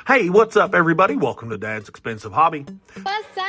Hey, what's up, everybody? Welcome to Dad's Expensive Hobby. What's up?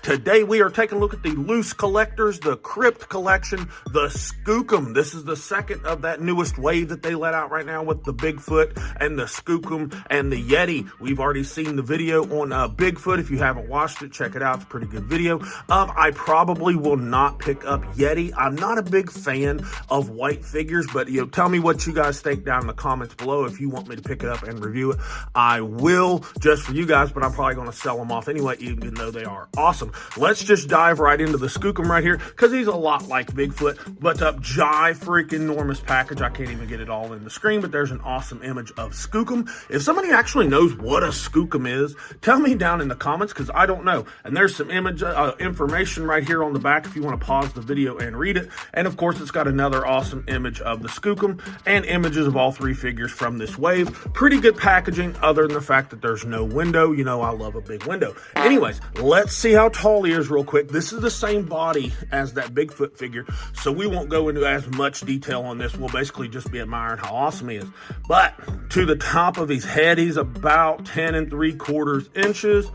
Today we are taking a look at the Loose Collectors, the Crypt collection, the Skookum. This is the second of that newest wave that they let out right now with the Bigfoot and the Skookum and the Yeti. We've already seen the video on Bigfoot. If you haven't watched it, check it out. It's a pretty good video. I probably will not pick up Yeti. I'm not a big fan of white figures, but tell me what you guys think down in the comments below. If you want me to pick it up and review it, I will, just for you guys, but I'm probably going to sell them off anyway, even though they are awesome. Let's just dive right into the Skookum right here, because he's a lot like Bigfoot, but freaking enormous package. I can't even get it all in the screen, but there's an awesome image of Skookum. If somebody actually knows what a Skookum is, tell me down in the comments, because I don't know. And there's some information right here on the back if you want to pause the video and read it. And of course, it's got another awesome image of the Skookum and images of all three figures from this wave. Pretty good packaging, other than the fact that there's no window. You know, I love a big window. Anyways, let's see how tall he is real quick. This is the same body as that Bigfoot figure, so we won't go into as much detail on this. We'll basically just be admiring how awesome he is. But to the top of his head, he's about 10 3/4 inches,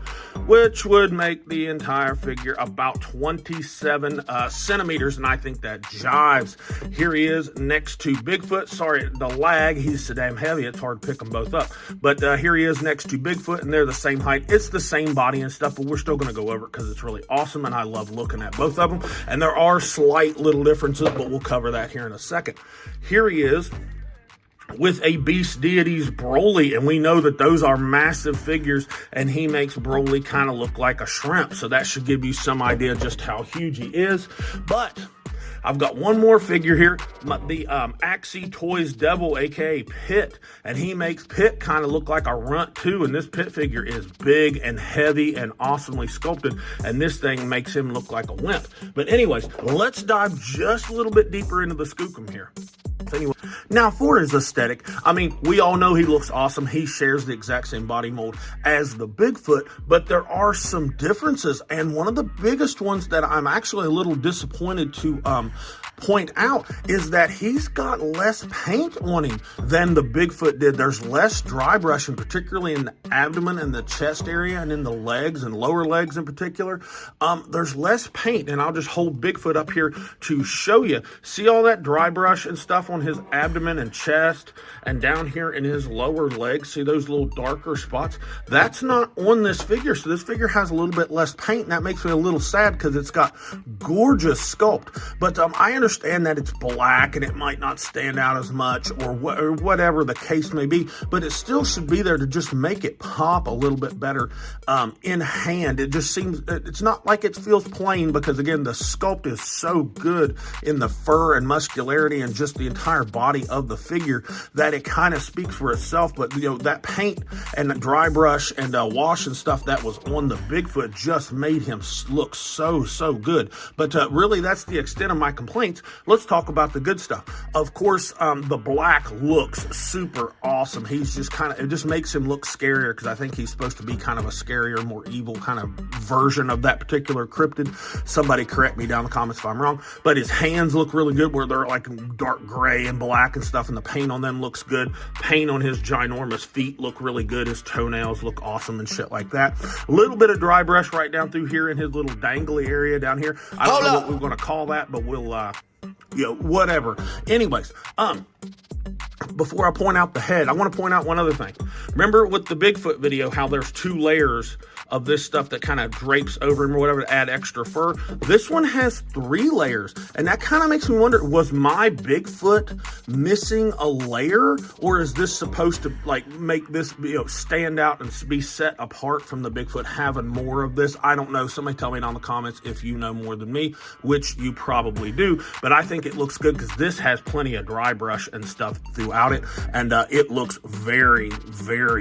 which would make the entire figure about 27 centimeters, and I think that jives. Here he is next to Bigfoot. Sorry, the lag, he's so damn heavy, it's hard to pick them both up. But here he is next to Bigfoot, and they're the same height. It's the same body and stuff, but we're still going to go over it because it's really awesome, and I love looking at both of them. And there are slight little differences, but we'll cover that here in a second. Here he is with a Beast Deities Broly, and we know that those are massive figures, and he makes Broly kind of look like a shrimp, so that should give you some idea just how huge he is. But I've got one more figure here, the Axie Toys Devil, aka Pit, and he makes Pit kind of look like a runt too, and this Pit figure is big and heavy and awesomely sculpted, and this thing makes him look like a wimp. But anyways, let's dive just a little bit deeper into the Skookum here. Anyway, now for his aesthetic, I mean, we all know he looks awesome. He shares the exact same body mold as the Bigfoot, but there are some differences, and one of the biggest ones that I'm actually a little disappointed to point out is that he's got less paint on him than the Bigfoot did. There's less dry brushing, particularly in the abdomen and the chest area and in the legs and lower legs in particular. There's less paint, and I'll just hold Bigfoot up here to show you. See all that dry brush and stuff on his abdomen and chest and down here in his lower legs? See those little darker spots? That's not on this figure, so this figure has a little bit less paint, and that makes me a little sad because it's got gorgeous sculpt. But I understand that it's black and it might not stand out as much or whatever the case may be, but it still should be there to just make it pop a little bit better in hand. It just seems, it's not like it feels plain, because again, the sculpt is so good in the fur and muscularity and just the entire body of the figure that it kind of speaks for itself. But that paint and the dry brush and wash and stuff that was on the Bigfoot just made him look so good. But really, that's the extent of my complaints. Let's talk about the good stuff. Of course, the black looks super awesome. He's just it just makes him look scarier, because I think he's supposed to be kind of a scarier, more evil kind of version of that particular cryptid. Somebody correct me down in the comments if I'm wrong. But his hands look really good, where they're like dark gray and black and stuff, and the paint on them looks good. Paint on his ginormous feet look really good. His toenails look awesome and shit like that. A little bit of dry brush right down through here in his little dangly area down here. I don't know what we're going to call that, but we'll whatever. Anyways, before I point out the head, I want to point out one other thing. Remember with the Bigfoot video how there's 2 layers of this stuff that kind of drapes over him or whatever to add extra fur? This one has 3 layers, and that kind of makes me wonder, was my Bigfoot missing a layer, or is this supposed to like make this stand out and be set apart from the Bigfoot having more of this? I don't know. Somebody tell me down in the comments if you know more than me, which you probably do, but I think it looks good because this has plenty of dry brush and stuff throughout it, and it looks very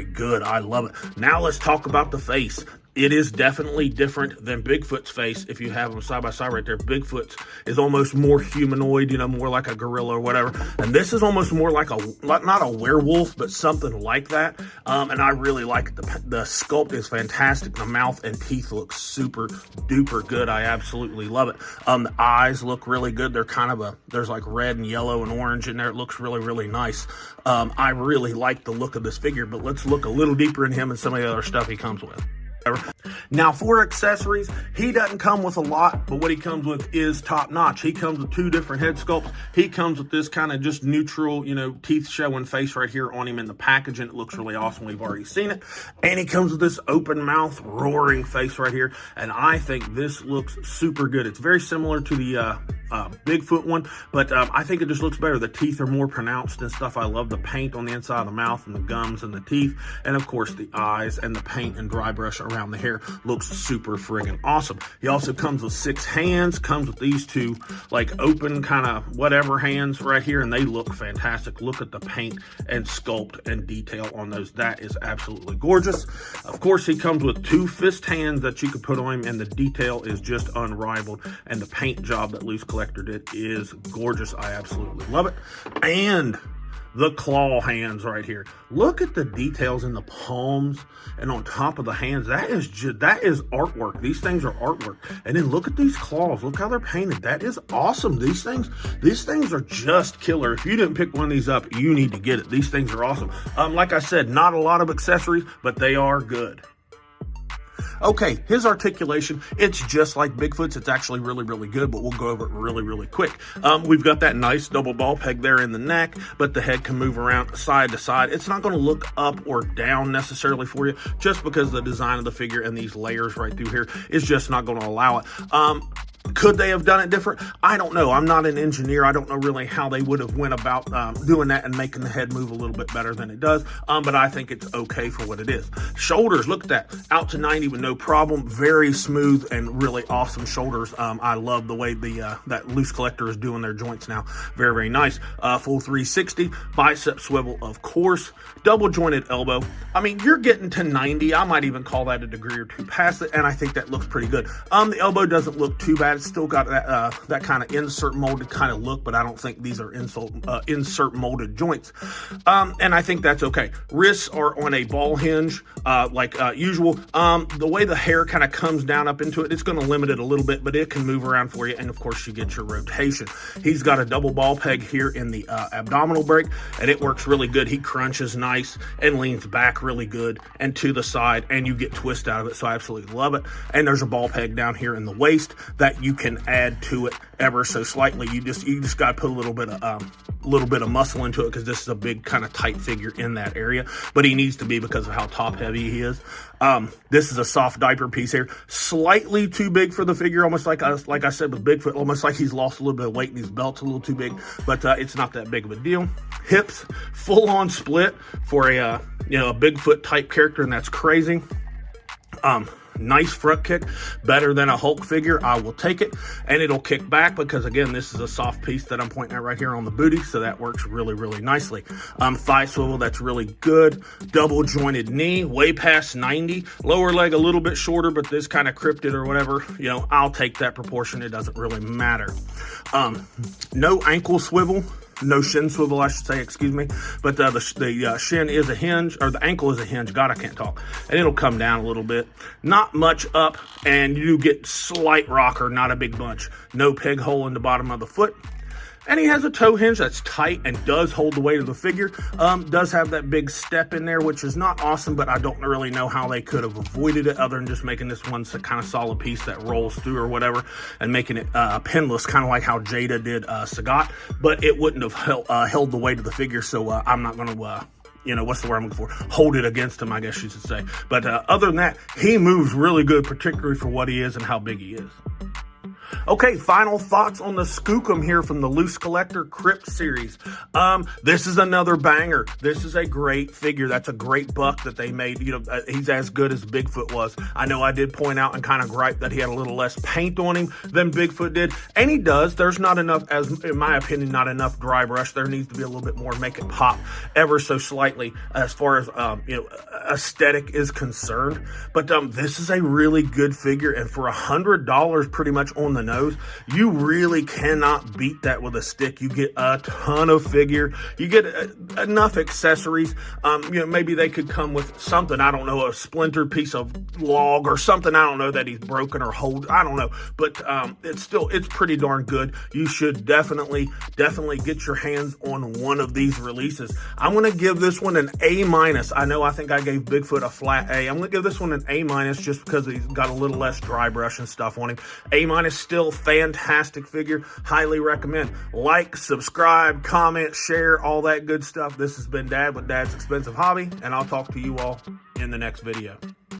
good. I love it. Now let's talk about the face. It is definitely different than Bigfoot's face. If you have them side by side right there, Bigfoot's is almost more humanoid, more like a gorilla or whatever. And this is almost more like not a werewolf, but something like that. And I really like it. The sculpt is fantastic. The mouth and teeth look super duper good. I absolutely love it. The eyes look really good. They're there's like red and yellow and orange in there. It looks really, really nice. I really like the look of this figure, but let's look a little deeper in him and some of the other stuff he comes with. Now, for accessories, he doesn't come with a lot, but what he comes with is top notch. He comes with 2 different head sculpts. He comes with this kind of just neutral, teeth showing face right here on him in the package, and it looks really awesome. We've already seen it. And he comes with this open mouth, roaring face right here, and I think this looks super good. It's very similar to the Bigfoot one, but I think it just looks better. The teeth are more pronounced and stuff. I love the paint on the inside of the mouth and the gums and the teeth, and of course the eyes and the paint and dry brush around the hair looks super friggin' awesome. He also comes with 6 hands, comes with these 2 like open kind of whatever hands right here, and they look fantastic. Look at the paint and sculpt and detail on those. That is absolutely gorgeous. Of course, he comes with 2 fist hands that you could put on him, and the detail is just unrivaled, and the paint job that Loose Collector did is gorgeous. I absolutely love it. And the claw hands right here. Look at the details in the palms and on top of the hands. That is artwork. These things are artwork. And then look at these claws. Look how they're painted. That is awesome. These things are just killer. If you didn't pick one of these up, you need to get it. These things are awesome. Like I said, not a lot of accessories, but they are good. Okay, his articulation, it's just like Bigfoot's. It's actually really, really good, but we'll go over it really, really quick. We've got that nice double ball peg there in the neck, but the head can move around side to side. It's not going to look up or down necessarily for you, just because the design of the figure and these layers right through here is just not going to allow it. Could they have done it different? I don't know. I'm not an engineer. I don't know really how they would have went about doing that and making the head move a little bit better than it does. But I think it's okay for what it is. Shoulders, look at that. Out to 90 with no problem. Very smooth and really awesome shoulders. I love the way that Loose Collector is doing their joints now. Very, very nice. Full 360. Bicep swivel, of course. Double jointed elbow. I mean, you're getting to 90. I might even call that a degree or 2 past it, and I think that looks pretty good. The elbow doesn't look too bad. It's still got that kind of insert molded kind of look, but I don't think these are insert molded joints. And I think that's okay. Wrists are on a ball hinge, like usual. The way the hair kind of comes down up into it, it's going to limit it a little bit, but it can move around for you. And of course, you get your rotation. He's got a double ball peg here in the abdominal break, and it works really good. He crunches nice and leans back really good and to the side, and you get twist out of it. So I absolutely love it. And there's a ball peg down here in the waist that you can add to it ever so slightly. You just got to put a little bit of muscle into it, because this is a big kind of tight figure in that area, but he needs to be because of how top heavy he is. This is a soft diaper piece here, slightly too big for the figure, almost like I said with Bigfoot, almost like he's lost a little bit of weight and his belt's a little too big, but it's not that big of a deal. Hips full on split for a Bigfoot type character, and that's crazy. Nice front kick, better than a Hulk figure. I will take it, and it'll kick back because, again, this is a soft piece that I'm pointing at right here on the booty, so that works really, really nicely. Thigh swivel, that's really good. Double jointed knee, way past 90. Lower leg a little bit shorter, but this kind of cryptid or whatever, I'll take that proportion. It doesn't really matter. No ankle swivel. No shin swivel, I should say, excuse me. But the shin is a hinge, or the ankle is a hinge. God, I can't talk. And it'll come down a little bit. Not much up, and you get slight rocker, not a big bunch. No peg hole in the bottom of the foot. And he has a toe hinge that's tight and does hold the weight of the figure. Does have that big step in there, which is not awesome, but I don't really know how they could have avoided it other than just making this one kind of solid piece that rolls through or whatever, and making it pinless, kind of like how Jada did Sagat. But it wouldn't have held the weight of the figure, so I'm not going to what's the word I'm looking for? Hold it against him, I guess you should say. But other than that, he moves really good, particularly for what he is and how big he is. Okay, final thoughts on the Skookum here from the Loose Collector Crypt series. This is another banger. This is a great figure. That's a great buck that they made. You know, he's as good as Bigfoot was. I know I did point out and kind of gripe that he had a little less paint on him than Bigfoot did, and he does. There's not enough, as in my opinion, not enough dry brush. There needs to be a little bit more, make it pop ever so slightly as far as aesthetic is concerned. But this is a really good figure, and for $100 pretty much on the nose, you really cannot beat that with a stick. You get a ton of figure. You get enough accessories. Maybe they could come with something, I don't know, a splintered piece of log or something, I don't know, that he's broken or hold, I don't know, but it's pretty darn good. You should definitely get your hands on one of these releases. I'm going to give this one an A-. I think I gave Bigfoot a flat A. I'm going to give this one an A- just because he's got a little less dry brush and stuff on him. A- still fantastic figure. Highly recommend. Like, subscribe, comment, share, all that good stuff. This has been Dad with Dad's Expensive Hobby, and I'll talk to you all in the next video.